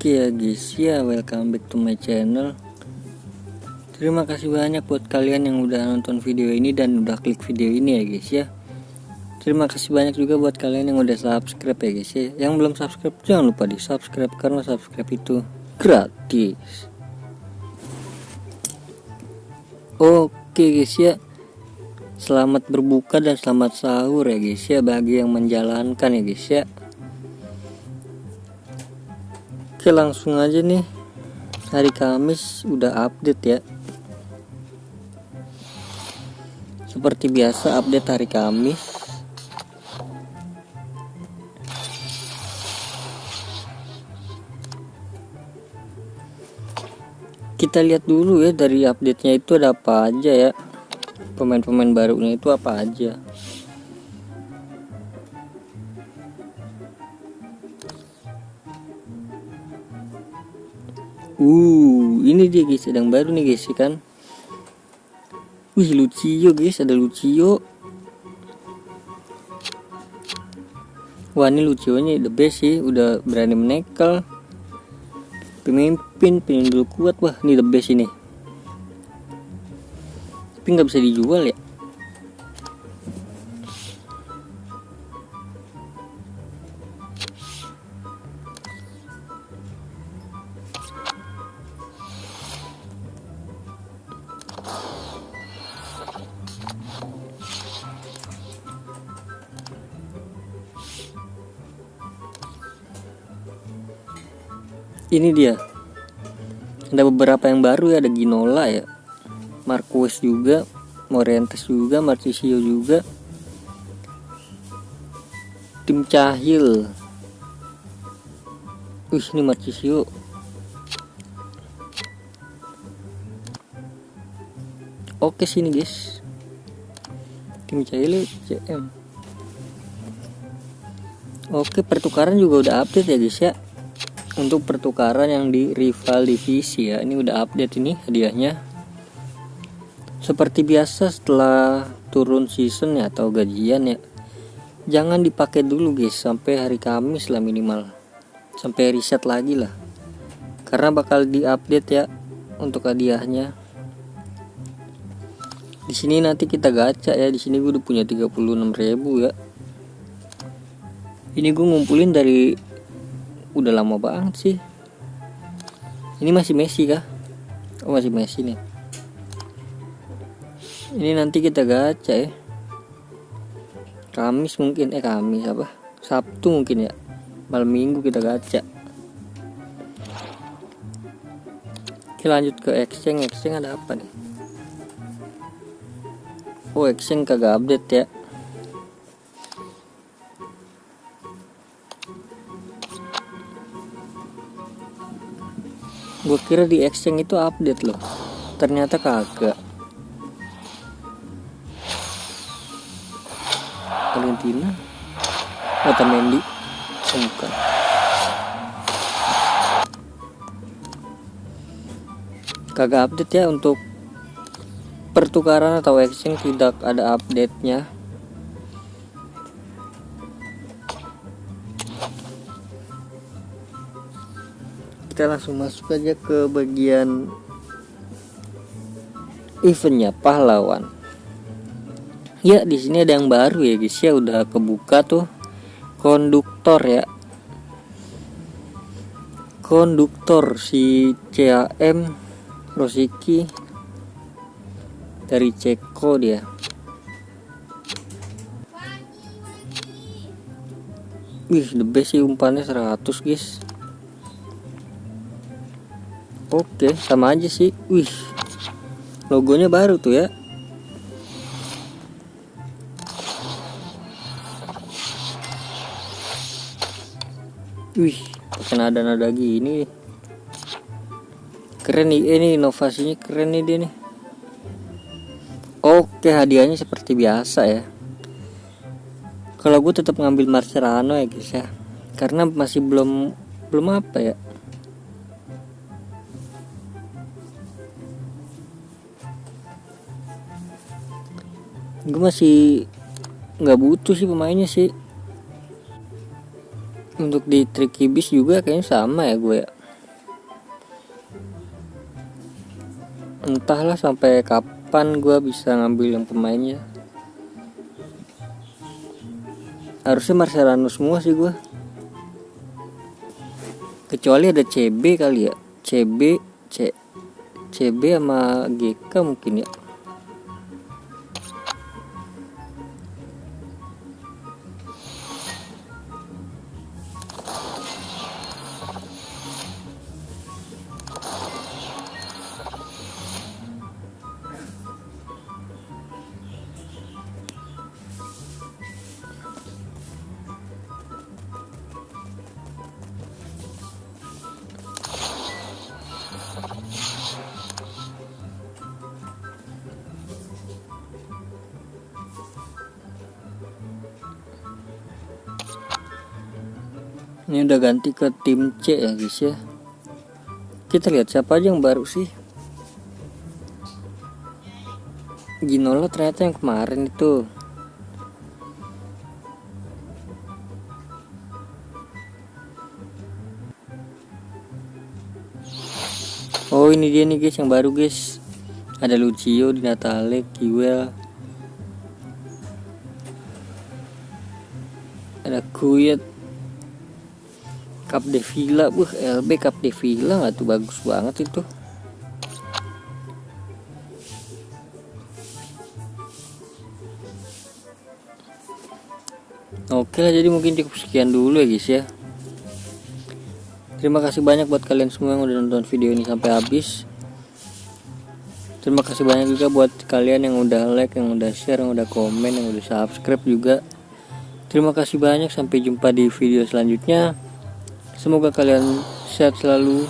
Oke ya guys ya, welcome back to my channel. Terima kasih banyak buat kalian yang udah nonton video ini dan udah klik video ini ya guys ya. Terima kasih banyak juga buat kalian yang udah subscribe ya guys ya. Yang belum subscribe jangan lupa di subscribe karena subscribe itu gratis. Oke guys ya, selamat berbuka dan selamat sahur ya guys ya bagi yang menjalankan ya guys ya. Oke, langsung aja nih, hari Kamis udah update ya. Seperti biasa update hari Kamis. Kita lihat dulu ya dari update-nya itu ada apa aja ya. Pemain-pemain barunya itu apa aja. Ini dia guys, sedang baru nih guys kan. Lucio guys, ada Lucio. Wah, ini Lucio-nya the best sih, udah berani menekel. Pemimpin dulu kuat, wah ini the best ini. Tapi nggak bisa dijual ya. Ini dia, ada beberapa yang baru ya, ada Ginola ya, Marquez juga, Morientes juga, Marchisio juga, Tim Cahil. Ini Marchisio. Oke sini guys, Tim Cahil CM. Oke, pertukaran juga udah update ya guys ya. Untuk pertukaran yang di rival divisi ya, ini udah update ini hadiahnya. Seperti biasa setelah turun season ya atau gajian ya, jangan dipakai dulu guys sampai hari Kamis lah minimal, sampai reset lagi lah, karena bakal diupdate ya untuk hadiahnya. Di sini nanti kita gacha ya. Di sini gue udah punya 36.000 ya. Ini gue ngumpulin dari udah lama banget sih. Ini masih Messi kah? Oh, masih Messi nih. Ini nanti kita gacha ya. Kamis mungkin, Kamis apa? Sabtu mungkin ya. Malam Minggu kita gacha. Oke, lanjut ke exchange. Exchange ada apa nih? Oh, exchange kagak update ya. Gue kira di exchange itu update loh, ternyata kagak. Valentina, Otamendi, bukan. Kagak update ya untuk pertukaran atau exchange, tidak ada update-nya. Kita langsung masuk aja ke bagian eventnya, pahlawan. Ya, di sini ada yang baru ya guys ya, udah kebuka tuh. Konduktor ya. Konduktor si CAM Rosicky dari Ceko dia. The best sih, umpannya 100 guys. Oke, sama aja sih. Logonya baru tuh ya. Pakai nada-nada gini. Keren nih, ini inovasinya keren nih dia nih. Oke, hadiahnya seperti biasa ya. Kalau gue tetap ngambil Mascherano ya guys ya, karena masih belum apa ya. Gue masih nggak butuh sih pemainnya sih. Untuk di Tricky Beast juga kayaknya sama ya gue ya. Entahlah sampai kapan gue bisa ngambil yang pemainnya. Harusnya Mascherano semua sih gue, kecuali ada CB kali ya, CB sama GK mungkin ya. Ini udah ganti ke tim C ya guys ya. Kita lihat siapa aja yang baru sih. Ginola ternyata yang kemarin itu. Oh ini dia nih guys yang baru guys. Ada Lucio, Di Natale, Kiwel, ada Kuyet, Capdevila. LB Capdevila nggak tuh, bagus banget itu. Oke lah, jadi mungkin cukup sekian dulu ya guys ya. Terima kasih banyak buat kalian semua yang udah nonton video ini sampai habis. Terima kasih banyak juga buat kalian yang udah like, yang udah share, yang udah komen, yang udah subscribe juga. Terima kasih banyak, sampai jumpa di video selanjutnya. Semoga kalian sehat selalu,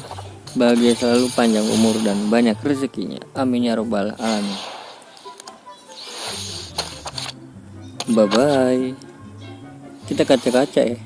bahagia selalu, panjang umur dan banyak rezekinya. Amin ya robbal alamin. Bye bye. Kita kaca-kaca ya.